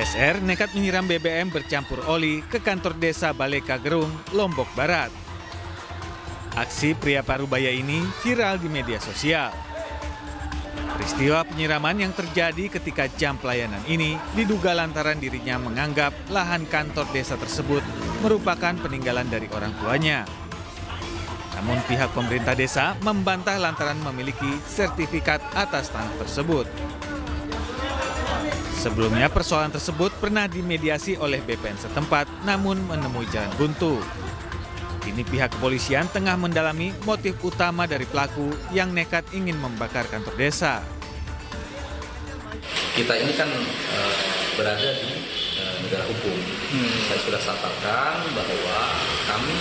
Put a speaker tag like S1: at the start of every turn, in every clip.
S1: SR nekat menyiram BBM bercampur oli ke kantor desa Baleka Gerung, Lombok Barat. Aksi pria parubaya ini viral di media sosial. Peristiwa penyiraman yang terjadi ketika jam pelayanan ini diduga lantaran dirinya menganggap lahan kantor desa tersebut merupakan peninggalan dari orang tuanya. Namun pihak pemerintah desa membantah lantaran memiliki sertifikat atas tanah tersebut. Sebelumnya persoalan tersebut pernah dimediasi oleh BPN setempat namun menemui jalan buntu. Kini pihak kepolisian tengah mendalami motif utama dari pelaku yang nekat ingin membakar kantor desa.
S2: Kita ini kan berada di negara hukum. Saya sudah sampaikan bahwa kami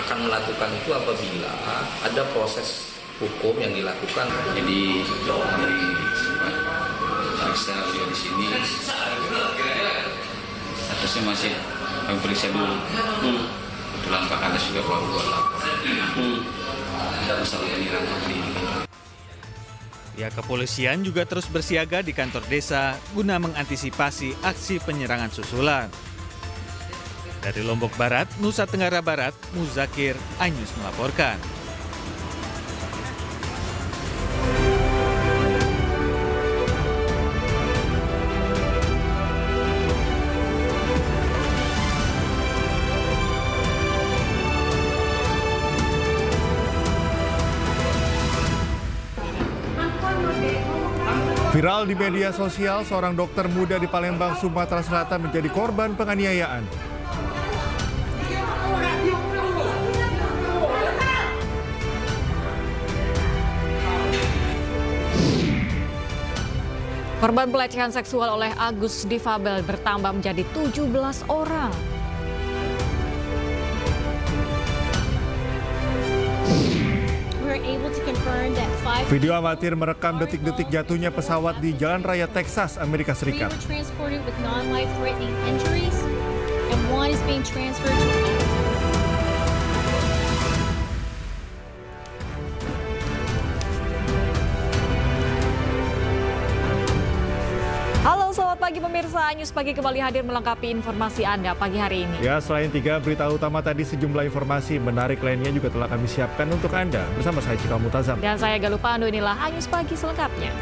S2: akan melakukan itu apabila ada proses hukum yang dilakukan. Jadi dari periksa beliau di sini statusnya masih kami periksa dulu. Kebetulan Pak Kades juga baru buat lapor. Masalah penyiraman ini.
S1: Pihak kepolisian juga terus bersiaga di kantor desa guna mengantisipasi aksi penyerangan susulan. Dari Lombok Barat, Nusa Tenggara Barat, Muzakir, iNews melaporkan.
S3: Viral di media sosial, seorang dokter muda di Palembang, Sumatera Selatan menjadi korban penganiayaan.
S4: Korban pelecehan seksual oleh Agus difabel bertambah menjadi 17 orang.
S3: Video amatir merekam detik-detik jatuhnya pesawat di Jalan Raya Texas, Amerika Serikat.
S4: Halo, selamat pagi pemirsa. iNews Pagi kembali hadir melengkapi informasi Anda pagi hari ini.
S3: Ya, selain 3 berita utama tadi, sejumlah informasi menarik lainnya juga telah kami siapkan untuk Anda. Bersama saya Cikal Mutazam.
S4: Dan saya Galuh Pandu, inilah iNews Pagi selengkapnya.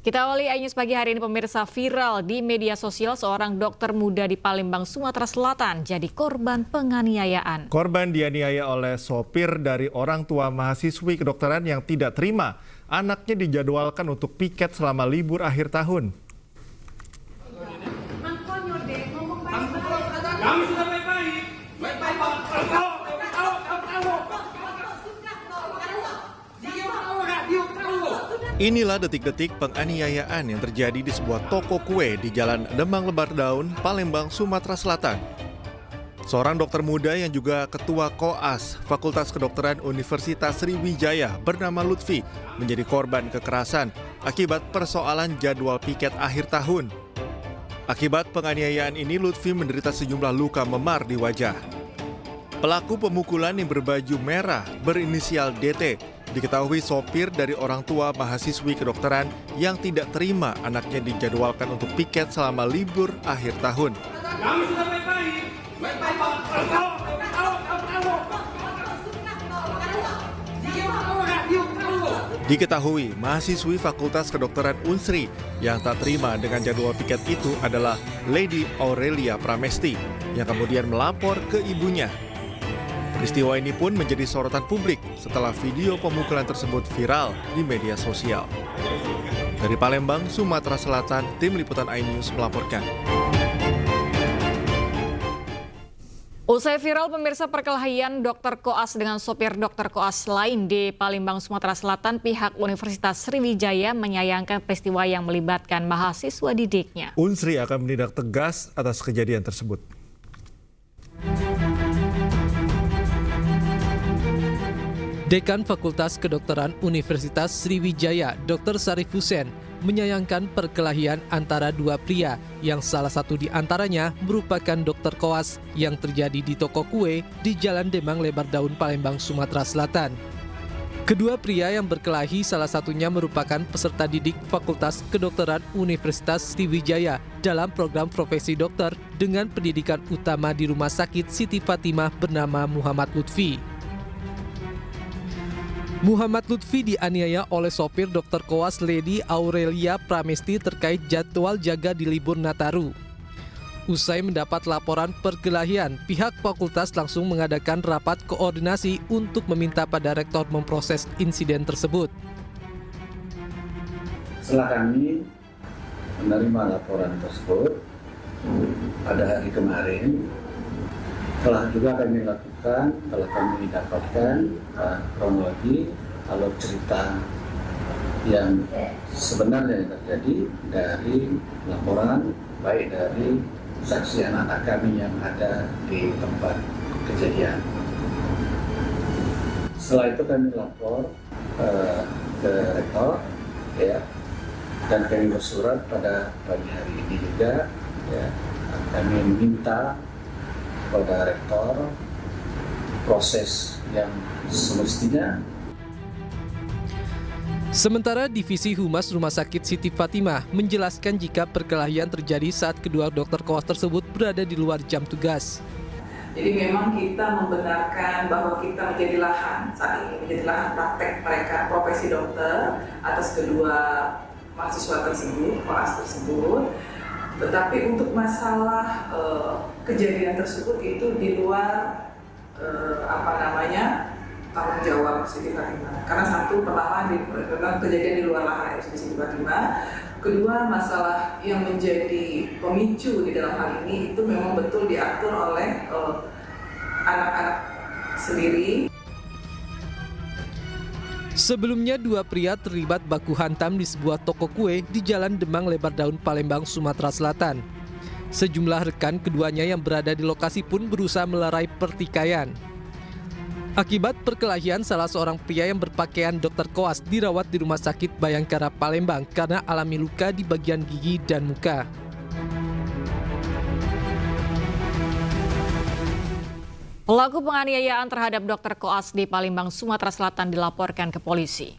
S4: Kita awali iNews Pagi hari ini pemirsa. Viral di media sosial, seorang dokter muda di Palembang, Sumatera Selatan jadi korban penganiayaan.
S3: Korban dianiaya oleh sopir dari orang tua mahasiswi kedokteran yang tidak terima anaknya dijadwalkan untuk piket selama libur akhir tahun.
S5: Kami sudah baik-baik.
S3: Inilah detik-detik penganiayaan yang terjadi di sebuah toko kue di Jalan Demang Lebar Daun, Palembang, Sumatera Selatan. Seorang dokter muda yang juga ketua Koas Fakultas Kedokteran Universitas Sriwijaya bernama Lutfi menjadi korban kekerasan akibat persoalan jadwal piket akhir tahun. Akibat penganiayaan ini, Lutfi menderita sejumlah luka memar di wajah. Pelaku pemukulan yang berbaju merah berinisial DT diketahui sopir dari orang tua mahasiswi kedokteran yang tidak terima anaknya dijadwalkan untuk piket selama libur akhir tahun.
S5: Kami sudah baik-baik.
S3: Diketahui mahasiswi Fakultas Kedokteran Unsri yang tak terima dengan jadwal piket itu adalah Lady Aurelia Pramesti yang kemudian melapor ke ibunya. Peristiwa ini pun menjadi sorotan publik setelah video pemukulan tersebut viral di media sosial. Dari Palembang, Sumatera Selatan, tim liputan iNews melaporkan.
S4: Usai viral pemirsa perkelahian dokter koas dengan sopir dokter koas lain di Palembang, Sumatera Selatan, pihak Universitas Sriwijaya menyayangkan peristiwa yang melibatkan mahasiswa didiknya.
S3: Unsri akan menindak tegas atas kejadian tersebut.
S6: Dekan Fakultas Kedokteran Universitas Sriwijaya, Dr. Sarif Hussein, menyayangkan perkelahian antara dua pria yang salah satu di antaranya merupakan dokter koas yang terjadi di toko kue di Jalan Demang Lebar Daun, Palembang, Sumatera Selatan. Kedua pria yang berkelahi salah satunya merupakan peserta didik Fakultas Kedokteran Universitas Sriwijaya dalam program profesi dokter dengan pendidikan utama di Rumah Sakit Siti Fatimah bernama Muhammad Lutfi. Muhammad Lutfi dianiaya oleh sopir Dr. Koas Lady Aurelia Pramesti terkait jadwal jaga di libur Nataru. Usai mendapat laporan perkelahian, pihak fakultas langsung mengadakan rapat koordinasi untuk meminta pada rektor memproses insiden tersebut.
S7: Setelah kami menerima laporan tersebut pada hari kemarin, telah juga kami lakukan, telah kami dapatkan kronologi alur cerita yang sebenarnya terjadi dari laporan baik dari saksi anak-anak kami yang ada di tempat kejadian. Setelah itu kami lapor ke rektor, ya, dan kami bersurat pada pagi hari ini juga, ya, kami meminta kepada rektor proses yang semestinya.
S6: Sementara Divisi Humas Rumah Sakit Siti Fatimah menjelaskan jika perkelahian terjadi saat kedua dokter koas tersebut berada di luar jam tugas.
S8: Jadi memang kita membenarkan bahwa kita menjadi lahan saat ini, menjadi lahan praktek mereka profesi dokter atas kedua mahasiswa tersebut, koas tersebut. Tetapi untuk masalah kejadian tersebut itu di luar tanggung jawab Siti Fatimah. Karena satu, pertama memang kejadian di luar lahan RSUD Siti Fatimah. Kedua, masalah yang menjadi pemicu di dalam hal ini itu memang betul diatur oleh anak-anak sendiri.
S6: Sebelumnya, dua pria terlibat baku hantam di sebuah toko kue di Jalan Demang Lebar Daun, Palembang, Sumatera Selatan. Sejumlah rekan keduanya yang berada di lokasi pun berusaha melerai pertikaian. Akibat perkelahian, salah seorang pria yang berpakaian dokter koas dirawat di Rumah Sakit Bayangkara, Palembang karena alami luka di bagian gigi dan muka.
S4: Pelaku penganiayaan terhadap dokter koas di Palembang, Sumatera Selatan dilaporkan ke polisi.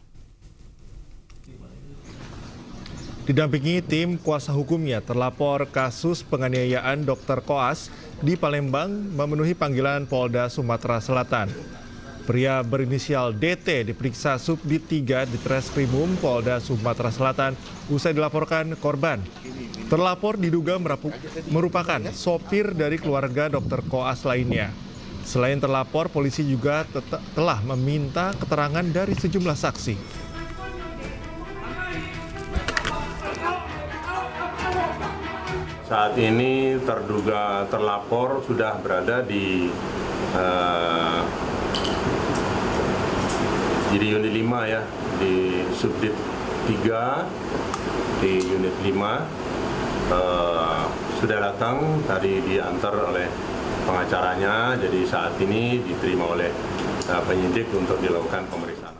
S3: Didampingi tim kuasa hukumnya, terlapor kasus penganiayaan dokter koas di Palembang memenuhi panggilan Polda Sumatera Selatan. Pria berinisial DT diperiksa Subdit 3 di Treskrimum Polda Sumatera Selatan usai dilaporkan korban. Terlapor diduga merupakan sopir dari keluarga dokter koas lainnya. Selain terlapor, polisi juga telah meminta keterangan dari sejumlah saksi.
S9: Saat ini terduga terlapor sudah berada di unit 5 ya, di Subdit 3 di unit 5. Sudah datang, tadi diantar oleh pengacaranya, jadi saat ini diterima oleh penyidik untuk dilakukan pemeriksaan.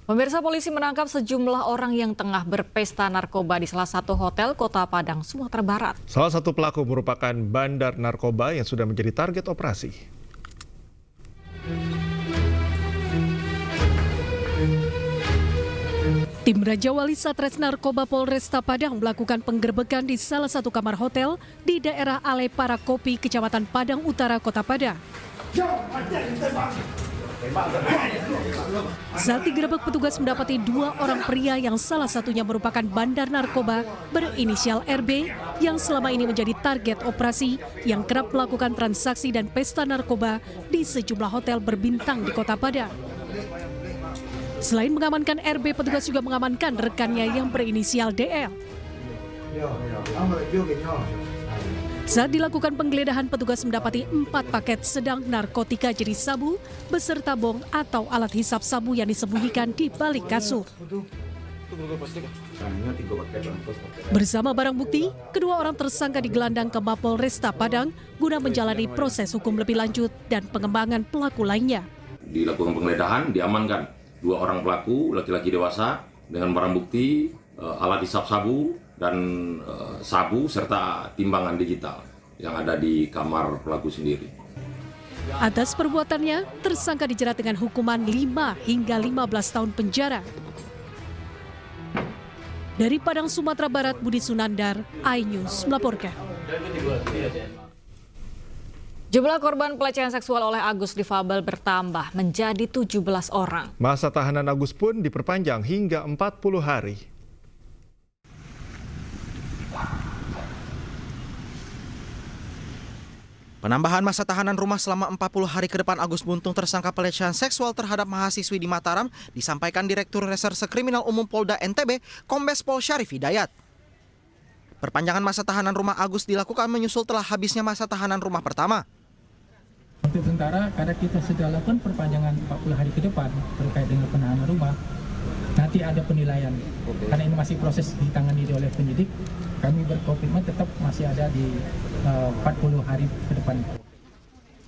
S4: Pemirsa, polisi menangkap sejumlah orang yang tengah berpesta narkoba di salah satu hotel Kota Padang, Sumatera Barat.
S3: Salah satu pelaku merupakan bandar narkoba yang sudah menjadi target operasi.
S10: Tim Raja Wali Satres Narkoba Polresta Padang melakukan penggerbekan di salah satu kamar hotel di daerah Ale Parakopi, Kecamatan Padang Utara, Kota Padang. Saat digerebek, petugas mendapati dua orang pria yang salah satunya merupakan bandar narkoba berinisial RB yang selama ini menjadi target operasi yang kerap melakukan transaksi dan pesta narkoba di sejumlah hotel berbintang di Kota Padang. Selain mengamankan RB, petugas juga mengamankan rekannya yang berinisial DL. Saat dilakukan penggeledahan, petugas mendapati 4 paket sedang narkotika jenis sabu beserta bong atau alat hisap sabu yang disembunyikan di balik kasur. Bersama barang bukti, kedua orang tersangka digelandang ke Mapolresta Padang guna menjalani proses hukum lebih lanjut dan pengembangan pelaku lainnya.
S11: Dilakukan penggeledahan, diamankan 2 orang pelaku laki-laki dewasa dengan barang bukti, alat hisap sabu dan sabu serta timbangan digital yang ada di kamar pelaku sendiri.
S10: Atas perbuatannya, tersangka dijerat dengan hukuman 5 hingga 15 tahun penjara. Dari Padang, Sumatera Barat, Budi Sunandar, iNews melaporkan.
S4: Jumlah korban pelecehan seksual oleh Agus difabel bertambah menjadi 17 orang.
S3: Masa tahanan Agus pun diperpanjang hingga 40 hari.
S12: Penambahan masa tahanan rumah selama 40 hari ke depan Agus Buntung tersangka pelecehan seksual terhadap mahasiswi di Mataram disampaikan Direktur Reserse Kriminal Umum Polda NTB, Kombes Pol Syarif Hidayat. Perpanjangan masa tahanan rumah Agus dilakukan menyusul telah habisnya masa tahanan rumah pertama.
S13: Untuk sementara, karena kita sudah lakukan perpanjangan 40 hari ke depan terkait dengan penahanan rumah, nanti ada penilaian. Karena ini masih proses ditangani oleh penyidik, kami berkomitmen tetap masih ada di 40 hari ke depan.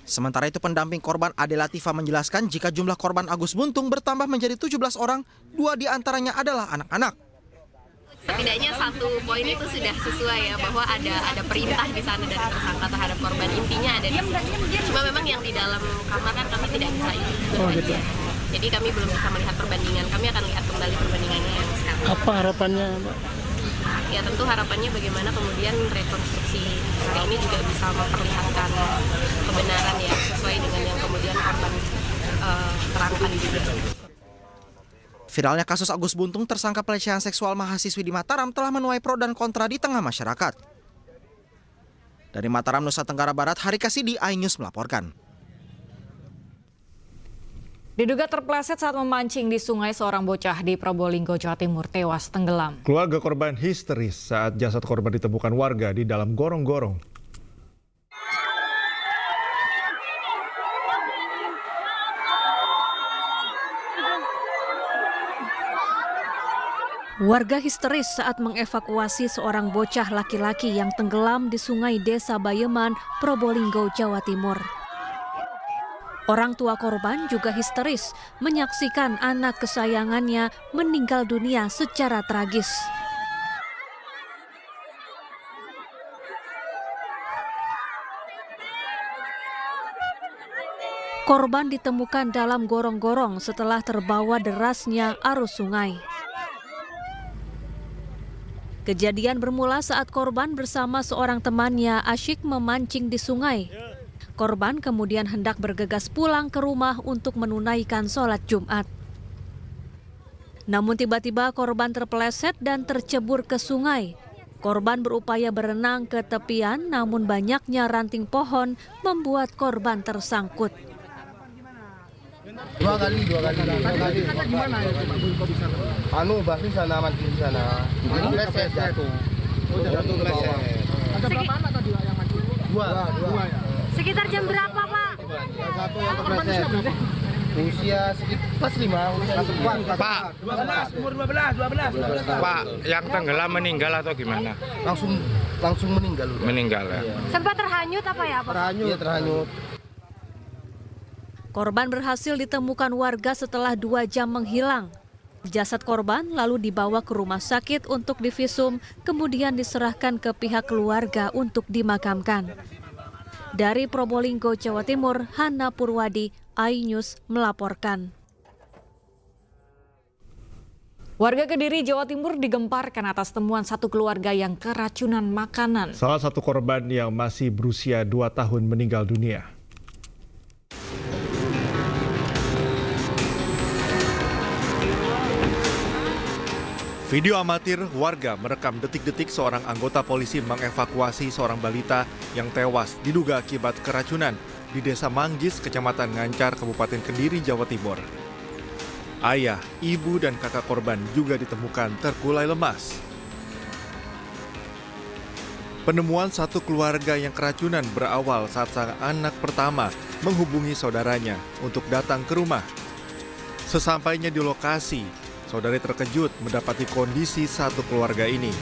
S12: Sementara itu pendamping korban Ade Latifah menjelaskan jika jumlah korban Agus Buntung bertambah menjadi 17 orang, 2 diantaranya adalah anak-anak.
S14: Setidaknya satu poin itu sudah sesuai ya, bahwa ada perintah di sana dari tersangka terhadap korban, intinya ada di sini. Cuma memang yang di dalam kamar kan kami tidak bisa gitu. Jadi kami belum bisa melihat perbandingan, kami akan lihat kembali perbandingannya yang sekarang.
S13: Apa harapannya, Mbak?
S14: Ya tentu harapannya bagaimana kemudian rekonstruksi hari ini juga bisa memperlihatkan kebenaran ya, sesuai dengan yang kemudian korban terangkan juga.
S12: Viralnya kasus Agus Buntung tersangka pelecehan seksual mahasiswi di Mataram telah menuai pro dan kontra di tengah masyarakat. Dari Mataram, Nusa Tenggara Barat, Hari Kasidi, iNews melaporkan.
S4: Diduga terpleset saat memancing di sungai, seorang bocah di Probolinggo, Jawa Timur tewas tenggelam.
S3: Keluarga korban histeris saat jasad korban ditemukan warga di dalam gorong-gorong.
S10: Warga histeris saat mengevakuasi seorang bocah laki-laki yang tenggelam di sungai Desa Bayeman, Probolinggo, Jawa Timur. Orang tua korban juga histeris menyaksikan anak kesayangannya meninggal dunia secara tragis. Korban ditemukan dalam gorong-gorong setelah terbawa derasnya arus sungai. Kejadian bermula saat korban bersama seorang temannya asyik memancing di sungai. Korban kemudian hendak bergegas pulang ke rumah untuk menunaikan sholat Jumat. Namun tiba-tiba korban terpeleset dan tercebur ke sungai. Korban berupaya berenang ke tepian, namun banyaknya ranting pohon membuat korban tersangkut.
S15: Dua kali. Gimana ya? Bahkan sana mati di sana. Pleset jatuh. Jatuh pleset. Ada berapa anak tadi yang mati? Dua ya.
S16: Sekitar jam berapa, Pak?
S15: Satu yang terpleset. Usia sekitar pas 5.
S17: Pak,
S15: 12, umur 12.
S17: Pak, yang tenggelam meninggal atau gimana?
S15: Langsung meninggal.
S17: Meninggal ya.
S16: Sempat terhanyut apa ya, Pak?
S15: Terhanyut.
S10: Korban berhasil ditemukan warga setelah 2 jam menghilang. Jasad korban lalu dibawa ke rumah sakit untuk divisum, kemudian diserahkan ke pihak keluarga untuk dimakamkan. Dari Probolinggo, Jawa Timur, Hana Purwadi, iNews melaporkan.
S4: Warga Kediri, Jawa Timur digemparkan atas temuan satu keluarga yang keracunan makanan.
S3: Salah satu korban yang masih berusia 2 tahun meninggal dunia. Video amatir warga merekam detik-detik seorang anggota polisi mengevakuasi seorang balita yang tewas diduga akibat keracunan di Desa Manggis, Kecamatan Ngancar, Kabupaten Kediri, Jawa Timur. Ayah, ibu, dan kakak korban juga ditemukan terkulai lemas. Penemuan satu keluarga yang keracunan berawal saat sang anak pertama menghubungi saudaranya untuk datang ke rumah. Sesampainya di lokasi, saudari terkejut mendapati kondisi satu keluarga ini.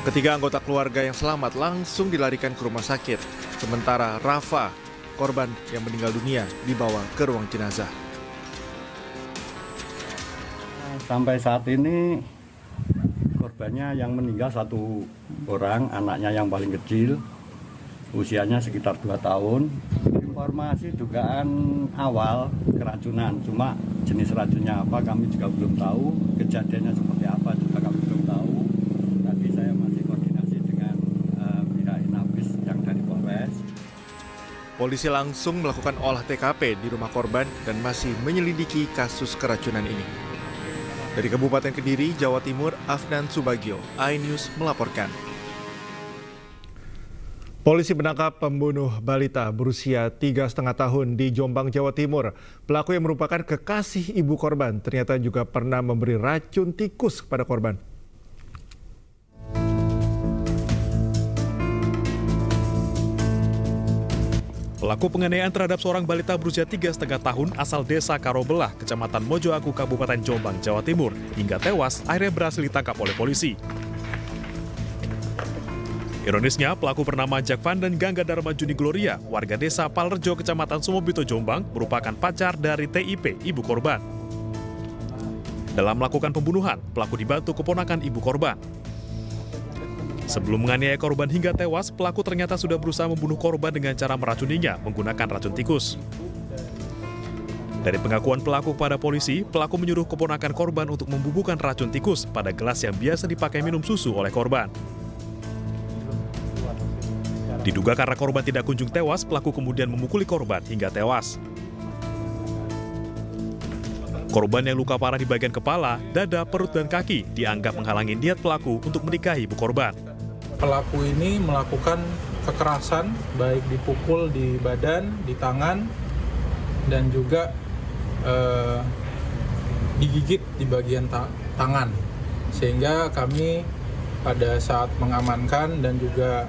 S3: Ketiga anggota keluarga yang selamat langsung dilarikan ke rumah sakit. Sementara Rafa, korban yang meninggal dunia, dibawa ke ruang jenazah.
S18: Sampai saat ini korbannya yang meninggal 1 orang, anaknya yang paling kecil, usianya sekitar 2 tahun. Informasi dugaan awal keracunan, cuma jenis racunnya apa kami juga belum tahu, kejadiannya seperti apa juga kami belum tahu. Tadi saya masih koordinasi dengan pihak Inafis yang dari Polres.
S3: Polisi langsung melakukan olah TKP di rumah korban dan masih menyelidiki kasus keracunan ini. Dari Kabupaten Kediri, Jawa Timur, Afnan Subagio, iNews melaporkan. Polisi menangkap pembunuh balita berusia 3,5 tahun di Jombang, Jawa Timur. Pelaku yang merupakan kekasih ibu korban ternyata juga pernah memberi racun tikus kepada korban.
S19: Pelaku penganiayaan terhadap seorang balita berusia 3,5 tahun asal desa Karobelah, Kecamatan Mojoaku, Kabupaten Jombang, Jawa Timur, hingga tewas akhirnya berhasil ditangkap oleh polisi. Ironisnya, pelaku bernama Jack Van dan Gangga Dharma Juni Gloria, warga desa Palrejo, Kecamatan Sumobito, Jombang, merupakan pacar dari TIP, ibu korban. Dalam melakukan pembunuhan, pelaku dibantu keponakan ibu korban. Sebelum menganiaya korban hingga tewas, pelaku ternyata sudah berusaha membunuh korban dengan cara meracuninya menggunakan racun tikus. Dari pengakuan pelaku pada polisi, pelaku menyuruh keponakan korban untuk membubuhkan racun tikus pada gelas yang biasa dipakai minum susu oleh korban. Diduga karena korban tidak kunjung tewas, pelaku kemudian memukuli korban hingga tewas. Korban yang luka parah di bagian kepala, dada, perut, dan kaki dianggap menghalangi niat pelaku untuk menikahi ibu korban.
S20: Pelaku ini melakukan kekerasan, baik dipukul di badan, di tangan, dan juga digigit di bagian tangan. Sehingga kami pada saat mengamankan dan juga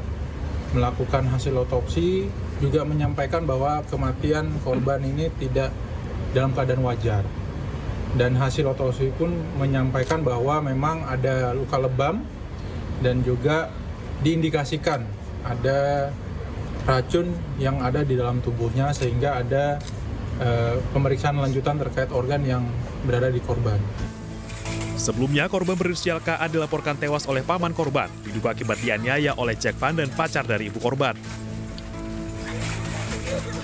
S20: melakukan hasil otopsi juga menyampaikan bahwa kematian korban ini tidak dalam keadaan wajar. Dan hasil otopsi pun menyampaikan bahwa memang ada luka lebam dan juga diindikasikan ada racun yang ada di dalam tubuhnya sehingga ada pemeriksaan lanjutan terkait organ yang berada di korban.
S19: Sebelumnya, korban berinisial KA dilaporkan tewas oleh paman korban, diduga akibat dianiaya oleh Jack Van dan pacar dari ibu korban.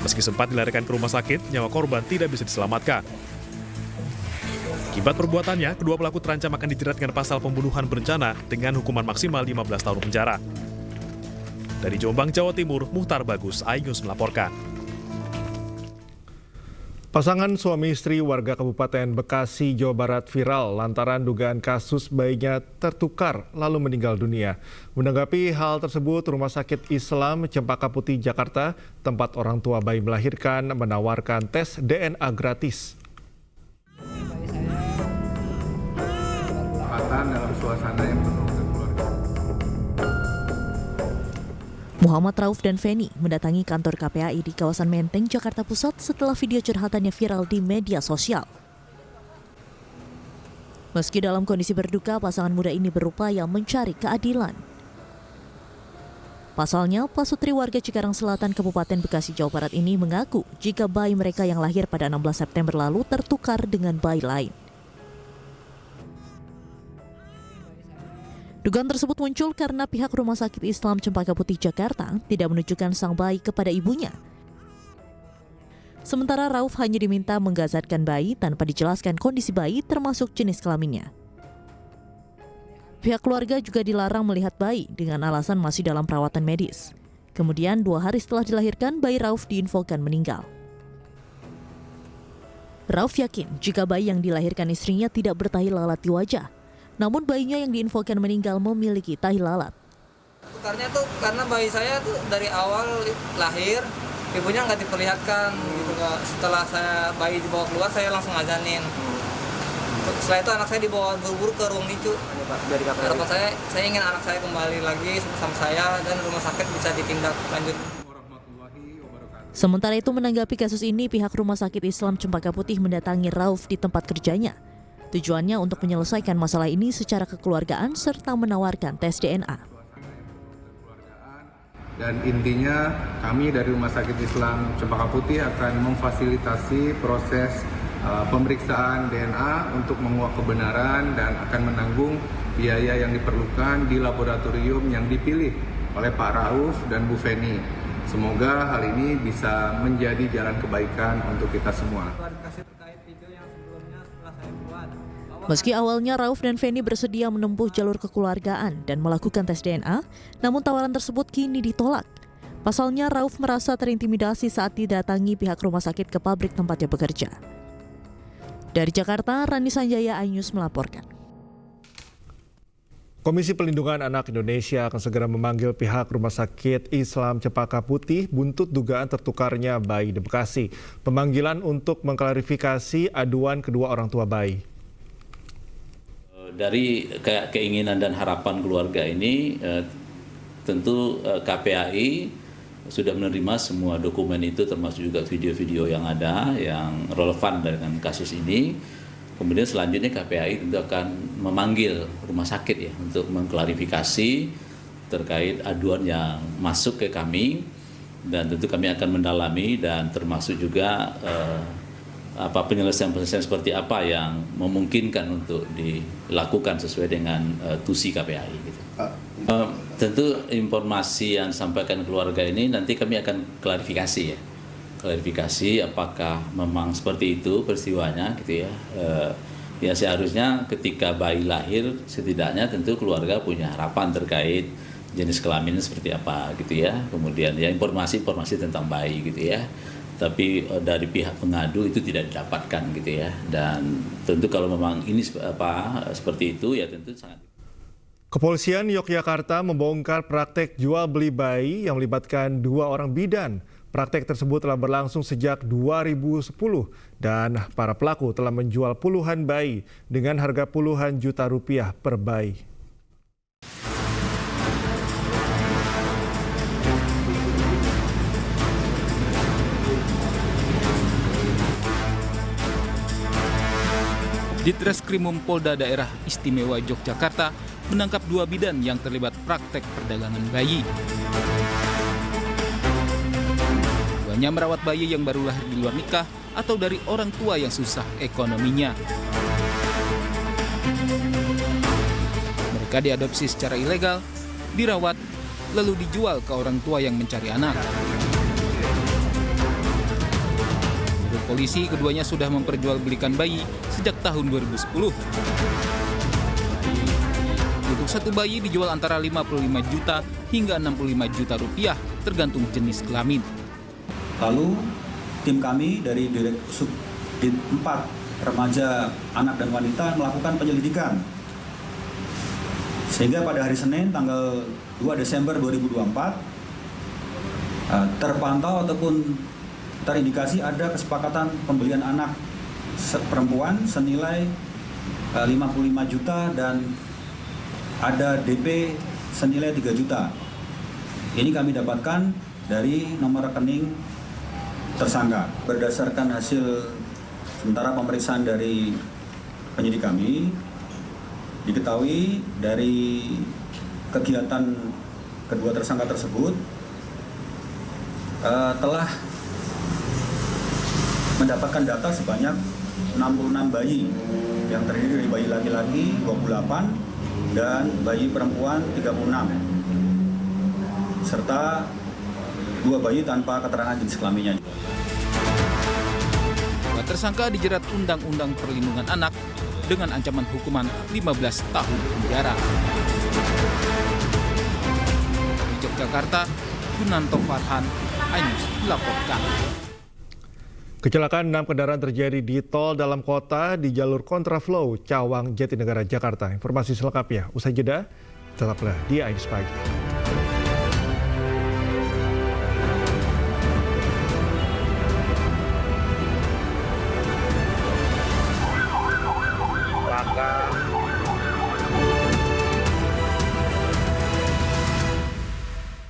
S19: Meski sempat dilarikan ke rumah sakit, nyawa korban tidak bisa diselamatkan. Akibat perbuatannya, kedua pelaku terancam akan dijerat dengan pasal pembunuhan berencana dengan hukuman maksimal 15 tahun penjara. Dari Jombang, Jawa Timur, Muhtar Bagus, iNews melaporkan.
S3: Pasangan suami istri warga Kabupaten Bekasi, Jawa Barat viral lantaran dugaan kasus bayinya tertukar lalu meninggal dunia. Menanggapi hal tersebut, Rumah Sakit Islam Cempaka Putih, Jakarta, tempat orang tua bayi melahirkan, menawarkan tes DNA gratis.
S21: Dalam suasana yang penuh keluarga.
S22: Muhammad Rauf dan Feni mendatangi kantor KPAI di kawasan Menteng, Jakarta Pusat setelah video curhatannya viral di media sosial. Meski dalam kondisi berduka, pasangan muda ini berupaya mencari keadilan. Pasalnya, Pasutri warga Cikarang Selatan, Kabupaten Bekasi, Jawa Barat ini mengaku jika bayi mereka yang lahir pada 16 September lalu tertukar dengan bayi lain. Dugaan tersebut muncul karena pihak Rumah Sakit Islam Cempaka Putih, Jakarta tidak menunjukkan sang bayi kepada ibunya. Sementara Rauf hanya diminta menggazatkan bayi tanpa dijelaskan kondisi bayi termasuk jenis kelaminnya. Pihak keluarga juga dilarang melihat bayi dengan alasan masih dalam perawatan medis. Kemudian 2 hari setelah dilahirkan, bayi Rauf diinfokan meninggal. Rauf yakin jika bayi yang dilahirkan istrinya tidak bertahi lalat di wajah. Namun bayinya yang diinfokan meninggal memiliki tahi lalat.
S23: Tukarnya tuh karena bayi saya tuh dari awal lahir ibunya nggak diperlihatkan gitu. Setelah bayi dibawa keluar saya langsung azanin. Setelah itu anak saya dibawa buru-buru ke ruang NICU. Harapan saya ingin anak saya kembali lagi sama saya dan rumah sakit bisa ditindak lanjut.
S22: Sementara itu, menanggapi kasus ini, pihak Rumah Sakit Islam Cempaka Putih mendatangi Rauf di tempat kerjanya. Tujuannya untuk menyelesaikan masalah ini secara kekeluargaan serta menawarkan tes DNA.
S21: Dan intinya kami dari Rumah Sakit Islam Cempaka Putih akan memfasilitasi proses pemeriksaan DNA untuk menguak kebenaran dan akan menanggung biaya yang diperlukan di laboratorium yang dipilih oleh Pak Rauf dan Bu Feni. Semoga hal ini bisa menjadi jalan kebaikan untuk kita semua.
S22: Meski awalnya Rauf dan Feni bersedia menempuh jalur kekeluargaan dan melakukan tes DNA, namun tawaran tersebut kini ditolak. Pasalnya Rauf merasa terintimidasi saat didatangi pihak rumah sakit ke pabrik tempatnya bekerja. Dari Jakarta, Rani Sanjaya, iNews melaporkan.
S3: Komisi Pelindungan Anak Indonesia akan segera memanggil pihak Rumah Sakit Islam Cempaka Putih buntut dugaan tertukarnya bayi di Bekasi. Pemanggilan untuk mengklarifikasi aduan kedua orang tua bayi.
S1: Dari keinginan dan harapan keluarga ini, tentu KPAI sudah menerima semua dokumen itu, termasuk juga video-video yang ada yang relevan dengan kasus ini. Kemudian selanjutnya KPAI tentu akan memanggil rumah sakit ya untuk mengklarifikasi terkait aduan yang masuk ke kami, dan tentu kami akan mendalami dan termasuk juga penyelesaian seperti apa yang memungkinkan untuk dilakukan sesuai dengan tusi KPAI. Gitu. Tentu informasi yang disampaikan keluarga ini nanti kami akan klarifikasi ya. Klarifikasi apakah memang seperti itu peristiwanya gitu ya. Ya seharusnya ketika bayi lahir setidaknya tentu keluarga punya harapan terkait jenis kelamin seperti apa gitu ya. Kemudian ya informasi tentang bayi gitu ya. Tapi dari pihak pengadu itu tidak didapatkan gitu ya. Dan tentu kalau memang ini seperti itu ya tentu sangat.
S3: Kepolisian Yogyakarta membongkar praktek jual beli bayi yang melibatkan 2 orang bidan. Praktek tersebut telah berlangsung sejak 2010 dan para pelaku telah menjual puluhan bayi dengan harga puluhan juta rupiah per bayi.
S2: Ditreskrimum Polda Daerah Istimewa Yogyakarta menangkap 2 bidan yang terlibat praktek perdagangan bayi. Keduanya merawat bayi yang baru lahir di luar nikah atau dari orang tua yang susah ekonominya. Mereka diadopsi secara ilegal, dirawat, lalu dijual ke orang tua yang mencari anak. Menurut polisi, keduanya sudah memperjualbelikan bayi sejak tahun 2010. Untuk satu bayi dijual antara 55 juta hingga 65 juta rupiah tergantung jenis kelamin.
S5: Lalu tim kami dari Direktur Subdit 4 Remaja, Anak dan Wanita melakukan penyelidikan. Sehingga pada hari Senin tanggal 2 Desember 2024 terpantau ataupun terindikasi ada kesepakatan pembelian anak perempuan senilai 55 juta dan ada DP senilai 3 juta. Ini kami dapatkan dari nomor rekening tersangka. Berdasarkan hasil sementara pemeriksaan dari penyidik kami, diketahui dari kegiatan kedua tersangka tersebut telah mendapatkan data sebanyak 66 bayi yang terdiri dari bayi laki-laki 28 dan bayi perempuan 36 serta 2 bayi tanpa keterangan jenis kelaminnya.
S2: Tersangka dijerat Undang-Undang Perlindungan Anak dengan ancaman hukuman 15 tahun penjara. Di Yogyakarta, Gunanto Farhan, iNews melaporkan.
S3: Kecelakaan 6 kendaraan terjadi di tol dalam kota di jalur kontraflow Cawang, Jatinegara, Jakarta. Informasi selengkapnya usai jeda, tetaplah di iNews Pagi.
S17: Maka